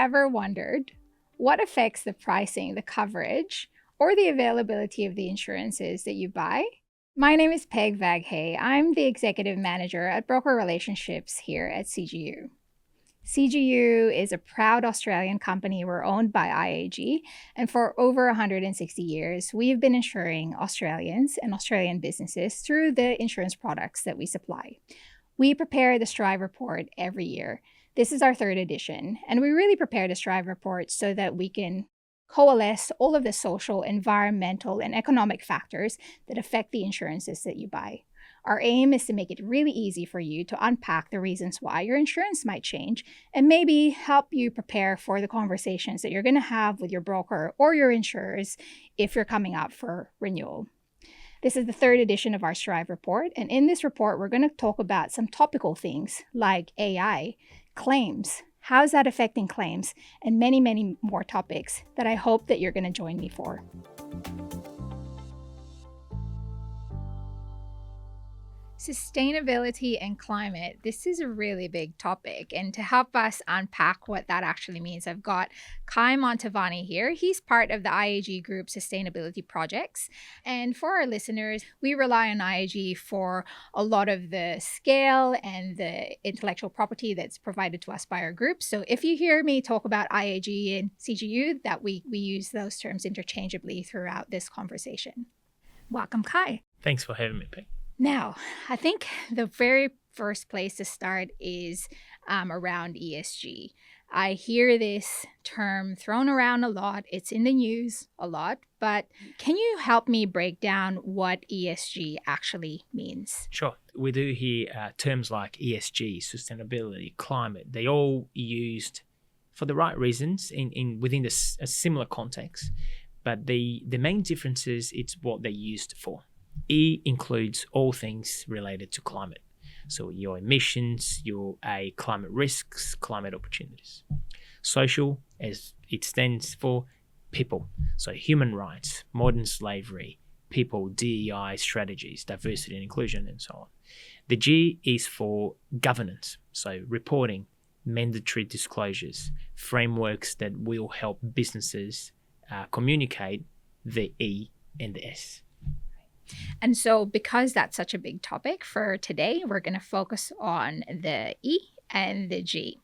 ever wondered what affects the pricing, the coverage, or the availability of the insurances that you buy? My name is Peg Vaghaye. I'm the Executive Manager at Broker Relationships here at CGU. CGU is a proud Australian company. We're owned by IAG, and for over 160 years, we've been insuring Australians and Australian businesses through the insurance products that we supply. We prepare the Strive Report every year. This is our third edition, and we really prepare the Strive Report so that we can coalesce all of the social, environmental, and economic factors that affect the insurances that you buy. Our aim is to make it really easy for you to unpack the reasons why your insurance might change and maybe help you prepare for the conversations that you're going to have with your broker or your insurers if you're coming up for renewal. This is the third edition of our Strive Report, and in this report, we're going to talk about some topical things like AI, claims, how's that affecting claims, and many, many more topics that I hope that you're going to join me for. Sustainability and climate, this is a really big topic. And to help us unpack what that actually means, I've got Caetano Mantovanni here. He's part of the IAG Group Sustainability Projects. And for our listeners, we rely on IAG for a lot of the scale and the intellectual property that's provided to us by our group. So if you hear me talk about IAG and CGU, that we use those terms interchangeably throughout this conversation. Welcome, Kai. Thanks for having me, Peg. Now, I think the very first place to start is around ESG. I hear this term thrown around a lot. It's in the news a lot, but can you help me break down what ESG actually means? Sure. We do hear terms like ESG, sustainability, climate. They all used for the right reasons within a similar context, but the main difference is it's what they're used for. E includes all things related to climate. So your emissions, your climate risks, climate opportunities. Social, as it stands for, people. So human rights, modern slavery, people, DEI strategies, diversity and inclusion, and so on. The G is for governance. So reporting, mandatory disclosures, frameworks that will help businesses communicate the E and the S. And so because that's such a big topic for today, we're going to focus on the E and the G.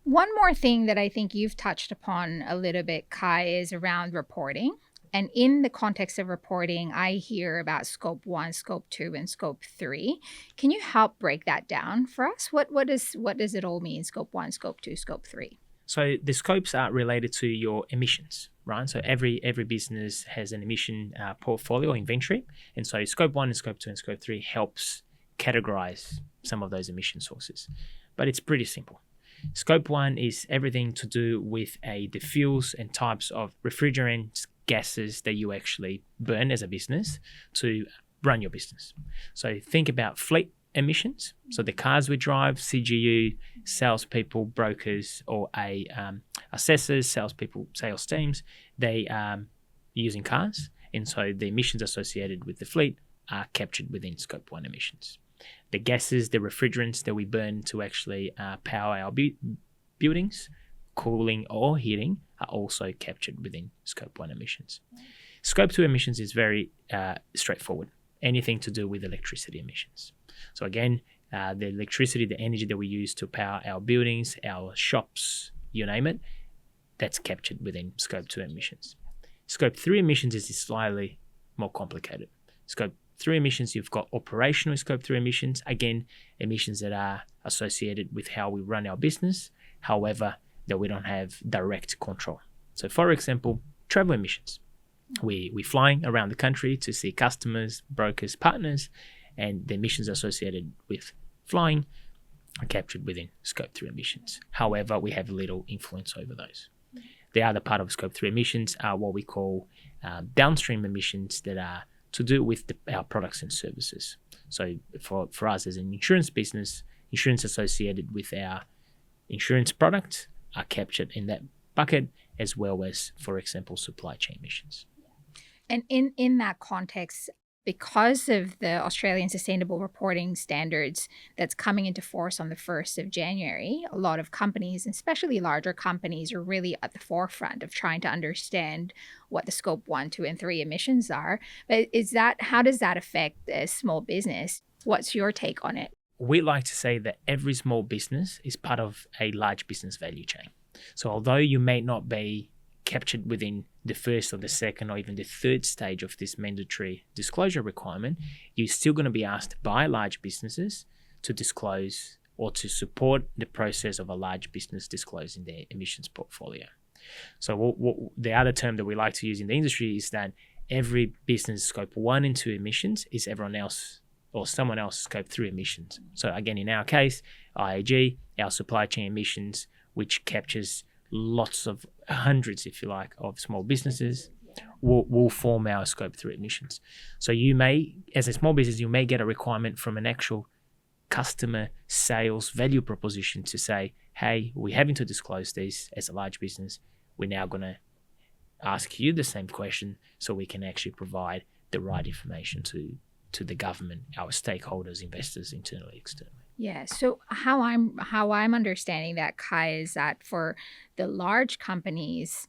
One more thing that I think you've touched upon a little bit, Kai, is around reporting. And in the context of reporting, I hear about scope 1, scope 2, and scope 3. Can you help break that down for us? What does it all mean, scope 1, scope 2, scope 3? So the scopes are related to your emissions, right? So every business has an emission portfolio inventory. And so scope 1 and scope 2 and scope 3 helps categorize some of those emission sources. But it's pretty simple. Scope 1 is everything to do with the fuels and types of refrigerants, gases that you actually burn as a business to run your business. So think about fleet emissions. So the cars we drive, CGU, salespeople, brokers, or assessors, salespeople, sales teams, they are using cars. And so the emissions associated with the fleet are captured within scope 1 emissions. The gases, the refrigerants that we burn to actually power our buildings, cooling or heating, are also captured within scope 1 emissions. Scope 2 emissions is very straightforward. Anything to do with electricity emissions. So again, the electricity, the energy that we use to power our buildings, our shops, you name it, that's captured within scope 2 emissions. Scope 3 emissions is slightly more complicated. Scope 3 emissions, you've got operational scope 3 emissions, again, emissions that are associated with how we run our business, however, that we don't have direct control. So for example, travel emissions. We're flying around the country to see customers, brokers, partners, and the emissions associated with flying are captured within scope 3 emissions. However, we have little influence over those. The other part of scope 3 emissions are what we call downstream emissions that are to do with our products and services. So for us as an insurance business, insurance associated with our insurance products are captured in that bucket, as well as, for example, supply chain emissions. And in that context, Because of the Australian Sustainable Reporting Standards that's coming into force on the 1st of January, a lot of companies, especially larger companies, are really at the forefront of trying to understand what the scope 1, 2, and 3 emissions are. But how does that affect a small business? What's your take on it? We like to say that every small business is part of a large business value chain. So although you may not be captured within the first or the second or even the third stage of this mandatory disclosure requirement, you're still going to be asked by large businesses to disclose or to support the process of a large business disclosing their emissions portfolio. So the other term that we like to use in the industry is that every business scope 1 and 2 emissions is everyone else or someone else's scope 3 emissions. So again, in our case, IAG, our supply chain emissions, which captures lots of hundreds, if you like, of small businesses, will form our scope 3 emissions. So you may, as a small business, you may get a requirement from an actual customer sales value proposition to say, hey, we're having to disclose this as a large business. We're now going to ask you the same question so we can actually provide the right information to the government, our stakeholders, investors, internally, externally. Yeah. So how I'm understanding that, Kai, is that for the large companies,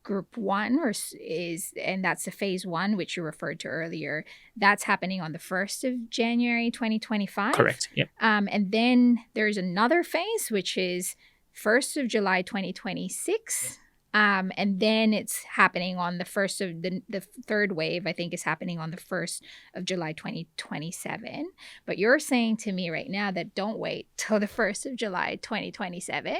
Group 1 and that's the phase 1, which you referred to earlier, that's happening on the 1st of January 2025. Correct. Yep. And then there's another phase, which is 1st of July 2026. And then it's happening on the first of the third wave, I think, is happening on the 1st of July 2027. But you're saying to me right now that don't wait till the 1st of July 2027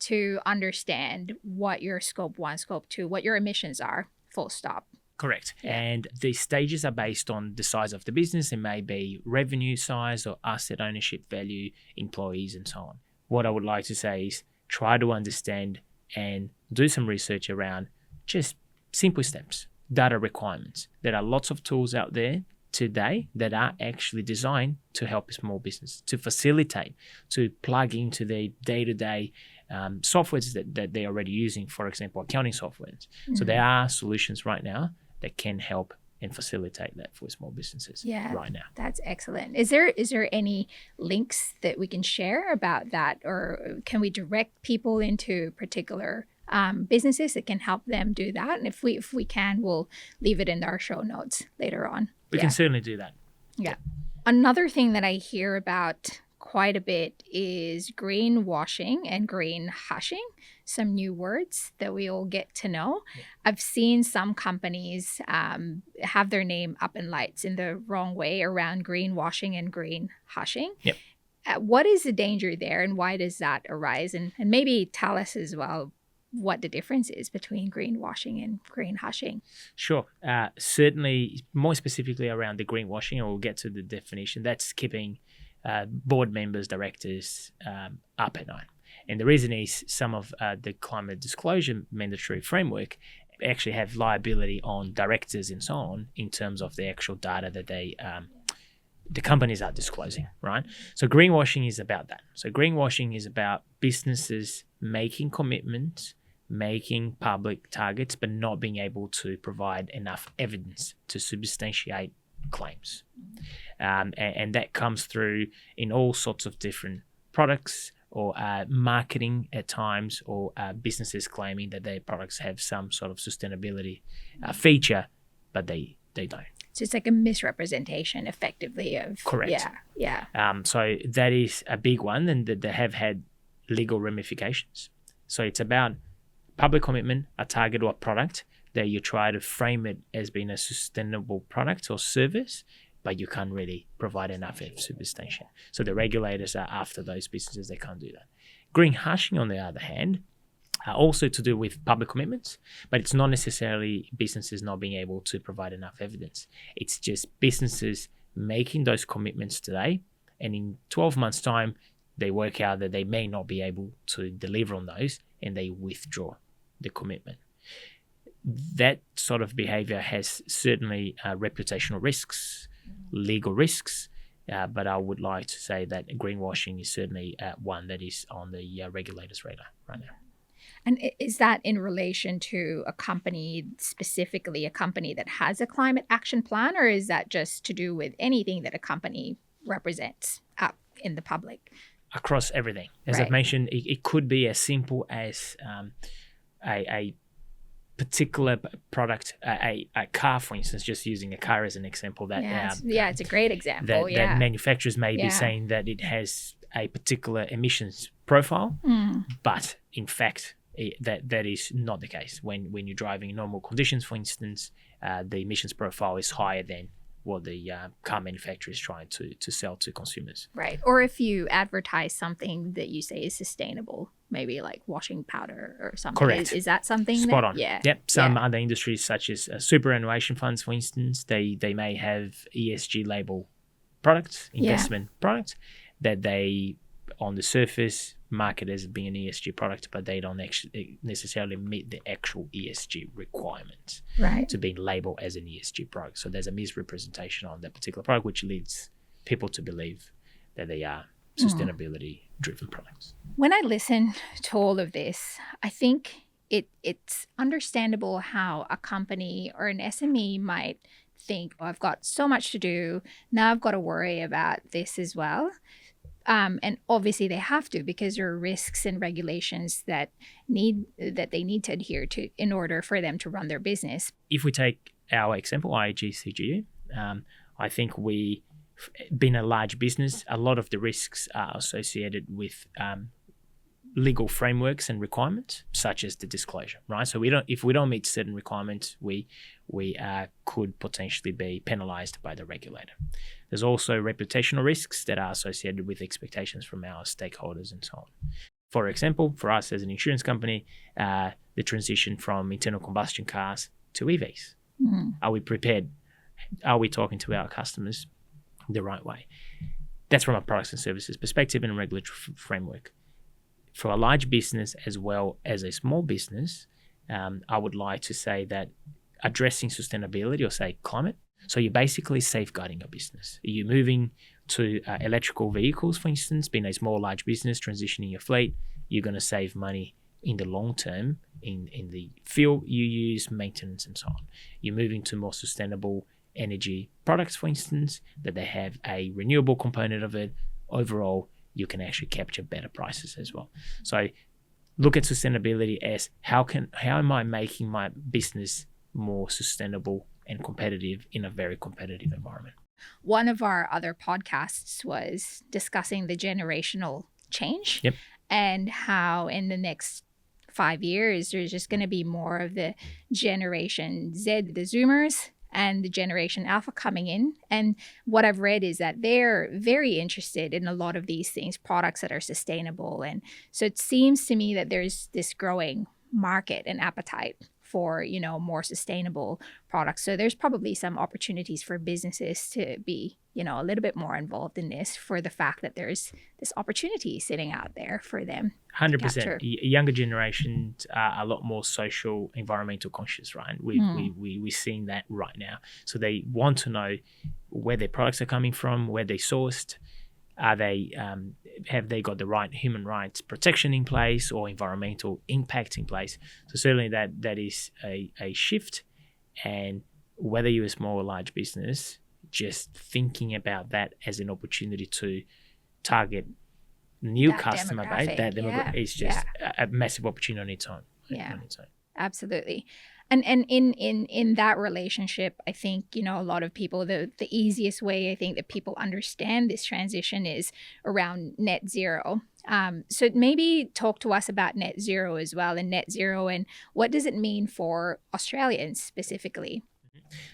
to understand what your scope 1, scope 2, what your emissions are, full stop. Correct. Yeah. And the stages are based on the size of the business. It may be revenue size or asset ownership value, employees, and so on. What I would like to say is try to understand and do some research around just simple steps, data requirements. There are lots of tools out there today that are actually designed to help a small business, to facilitate, to plug into their day-to-day softwares that they're already using, for example, accounting softwares. Mm-hmm. So there are solutions right now that can help and facilitate that for small businesses right now. That's excellent. Is there any links that we can share about that, or can we direct people into particular businesses that can help them do that? And if we can, we'll leave it in our show notes later on. We can certainly do that. Yeah. Another thing that I hear about quite a bit is greenwashing and green hushing, some new words that we all get to know. Yeah. I've seen some companies have their name up in lights in the wrong way around greenwashing and green hushing. Yep. What is the danger there, and why does that arise? And maybe tell us as well what the difference is between greenwashing and green hushing. Sure. Certainly, more specifically around the greenwashing, and we'll get to the definition, that's keeping board members, directors up at night. And the reason is some of the climate disclosure mandatory framework actually have liability on directors and so on in terms of the actual data that the companies are disclosing, right? So greenwashing is about that. So greenwashing is about businesses making commitments, making public targets, but not being able to provide enough evidence to substantiate claims. And that comes through in all sorts of different products or marketing at times, or businesses claiming that their products have some sort of sustainability feature, but they don't. So it's like a misrepresentation, effectively, of... Correct. Yeah. So that is a big one, and that they have had legal ramifications. So it's about public commitment, a target or a product that you try to frame it as being a sustainable product or service, but you can't really provide enough substantiation. So the regulators are after those businesses. They can't do that. Green hushing, on the other hand, are also to do with public commitments, but it's not necessarily businesses not being able to provide enough evidence. It's just businesses making those commitments today, and in 12 months' time, they work out that they may not be able to deliver on those, and they withdraw the commitment. That sort of behavior has certainly reputational risks, legal risks, but I would like to say that greenwashing is certainly one that is on the regulators' radar right now. And is that in relation to a company, specifically a company that has a climate action plan, or is that just to do with anything that a company represents up in the public? Across everything. As I've mentioned, it could be as simple as a particular product, a car, for instance, just using a car as an example. It's a great example. That manufacturers may be saying that it has a particular emissions profile, but in fact, that is not the case. When you're driving in normal conditions, for instance, the emissions profile is higher than what the car manufacturer is trying to sell to consumers. Right. Or if you advertise something that you say is sustainable, maybe like washing powder or something. Correct. Is that something? Spot on. Yeah. Yep. Some other industries, such as superannuation funds, for instance, they may have ESG label products, investment products, that they, on the surface, market as being an ESG product, but they don't actually necessarily meet the actual ESG requirements to being labeled as an ESG product. So there's a misrepresentation on that particular product, which leads people to believe that they are sustainability-driven products. When I listen to all of this, I think it's understandable how a company or an SME might think, oh, I've got so much to do, now I've got to worry about this as well. And obviously they have to, because there are risks and regulations that they need to adhere to in order for them to run their business. If we take our example, Manager CGU, I think being a large business, a lot of the risks are associated with legal frameworks and requirements, such as the disclosure, right? So if we don't meet certain requirements, we could potentially be penalized by the regulator. There's also reputational risks that are associated with expectations from our stakeholders and so on. For example, for us as an insurance company, the transition from internal combustion cars to EVs. Are we prepared? Are we talking to our customers the right way? That's from a products and services perspective and a regulatory framework. For a large business as well as a small business, I would like to say that addressing sustainability, or say climate, so you're basically safeguarding your business. You're moving to electrical vehicles, for instance, being a small, large business, transitioning your fleet, you're going to save money in the long term in the fuel you use, maintenance, and so on. You're moving to more sustainable energy products, for instance, that they have a renewable component of it. Overall, you can actually capture better prices as well. So look at sustainability as how am I making my business more sustainable and competitive in a very competitive environment. One of our other podcasts was discussing the generational change and how in the next 5 years, there's just going to be more of the Generation Z, the Zoomers, and the Generation Alpha coming in. And what I've read is that they're very interested in a lot of these things, products that are sustainable. And so it seems to me that there's this growing market and appetite for, more sustainable products. So there's probably some opportunities for businesses to be, a little bit more involved in this, for the fact that there's this opportunity sitting out there for them. 100%. Younger generations are a lot more social, environmental conscious, right? We're seeing that right now. So they want to know where their products are coming from, where they're sourced. Are they have they got the right human rights protection in place or environmental impact in place? So certainly that is a shift. And whether you're a small or large business, just thinking about that as an opportunity to target new customer base, that demographic is just a massive opportunity on its own. Yeah, absolutely. And in that relationship, I think, a lot of people, the easiest way I think that people understand this transition is around net zero. So maybe talk to us about net zero as well, and net zero, and what does it mean for Australians specifically?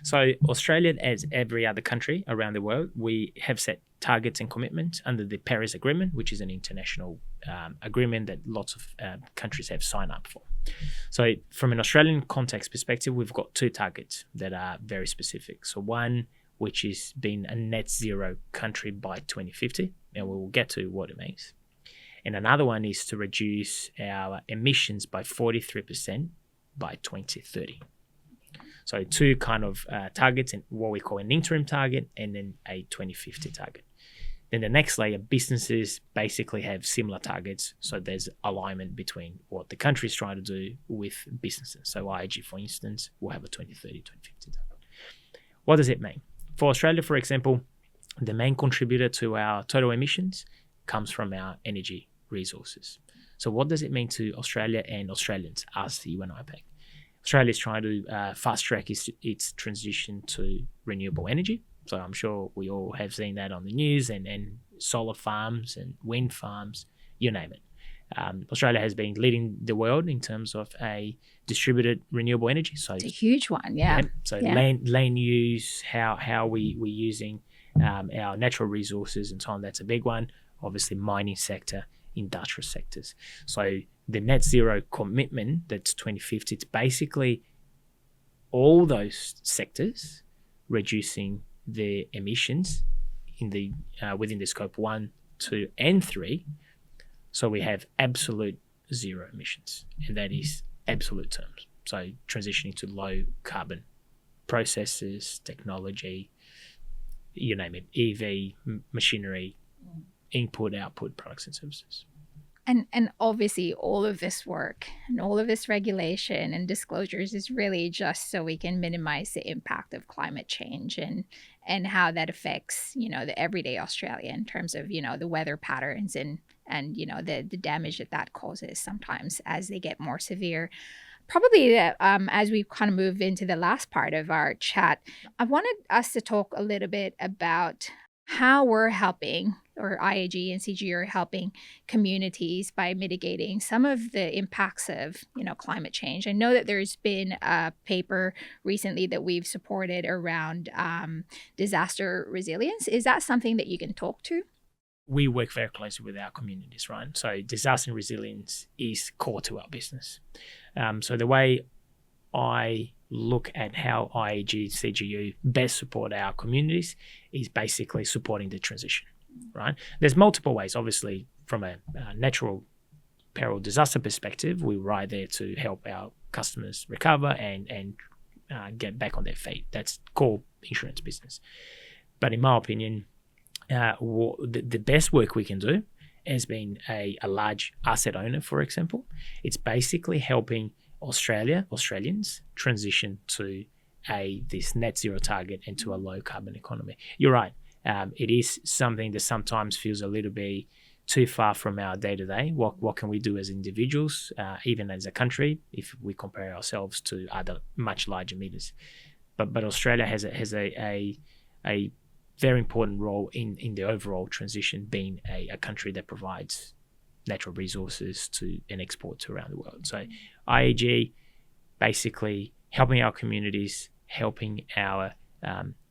So Australia, as every other country around the world, we have set targets and commitments under the Paris Agreement, which is an international agreement that lots of countries have signed up for. So from an Australian context perspective, we've got two targets that are very specific. So one, which is being a net zero country by 2050, and we will get to what it means. And another one is to reduce our emissions by 43% by 2030. So two kind of targets, and what we call an interim target and then a 2050 target. Then the next layer, businesses basically have similar targets. So there's alignment between what the country is trying to do with businesses. So IAG, for instance, will have a 2030, 2050 target. What does it mean? For Australia, for example, the main contributor to our total emissions comes from our energy resources. So what does it mean to Australia and Australians, us, you and I, Peg? Australia is trying to fast track its transition to renewable energy. So I'm sure we all have seen that on the news, and solar farms and wind farms, you name it. Australia has been leading the world in terms of a distributed renewable energy. So it's a huge one, yeah. So land use, how we're using our natural resources and so on, that's a big one. Obviously, mining sector, industrial sectors. So the net zero commitment, that's 2050, it's basically all those sectors reducing their emissions in the within the scope 1, 2, and 3. So we have absolute zero emissions, and that is absolute terms. So transitioning to low carbon processes, technology, you name it, EV, machinery, input, output, products and services. And obviously all of this work and all of this regulation and disclosures is really just so we can minimize the impact of climate change and how that affects, the everyday Australian in terms of, the weather patterns and the damage that causes sometimes as they get more severe. Probably as we kind of move into the last part of our chat, I wanted us to talk a little bit about how we're helping, or IAG and CGU are helping communities by mitigating some of the impacts of, climate change. I know that there's been a paper recently that we've supported around disaster resilience. Is that something that you can talk to? We work very closely with our communities, right? So disaster resilience is core to our business. So the way I look at how IAG CGU best support our communities is basically supporting the transition, right? There's multiple ways. Obviously, from a natural peril disaster perspective, we're right there to help our customers recover and get back on their feet. That's core insurance business. But in my opinion, the best work we can do as being a large asset owner, for example, it's basically helping Australians transition to this net zero target and to a low carbon economy. You're right. It is something that sometimes feels a little bit too far from our day to day. What can we do as individuals, even as a country, if we compare ourselves to other much larger emitters? But Australia has a very important role in the overall transition, being a country that provides natural resources and export to around the world. So IAG basically helping our communities, helping our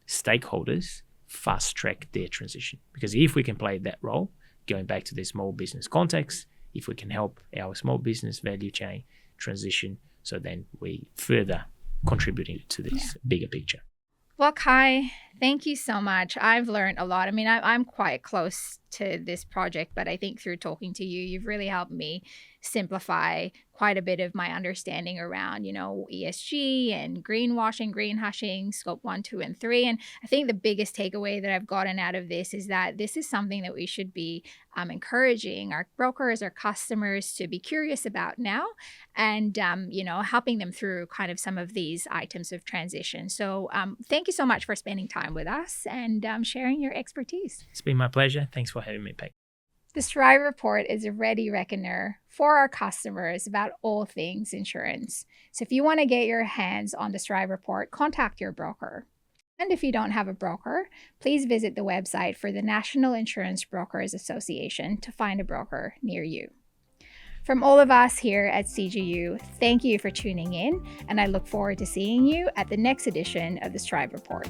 stakeholders fast track their transition. Because if we can play that role, going back to the small business context, if we can help our small business value chain transition, so then we further contributing to this bigger picture. Well, Kai, thank you so much. I've learned a lot. I mean, I'm quite close to this project, but I think through talking to you, you've really helped me simplify quite a bit of my understanding around, ESG and greenwashing, greenhushing, scope 1, 2, and 3. And I think the biggest takeaway that I've gotten out of this is that this is something that we should be encouraging our brokers, our customers to be curious about now and, helping them through kind of some of these items of transition. So thank you so much for spending time with us and sharing your expertise. It's been my pleasure. Thanks for having me, Peg. The Stride Report is a ready reckoner for our customers about all things insurance. So if you want to get your hands on the Stride Report, contact your broker. And if you don't have a broker, please visit the website for the National Insurance Brokers Association to find a broker near you. From all of us here at CGU, thank you for tuning in, and I look forward to seeing you at the next edition of the Stride Report.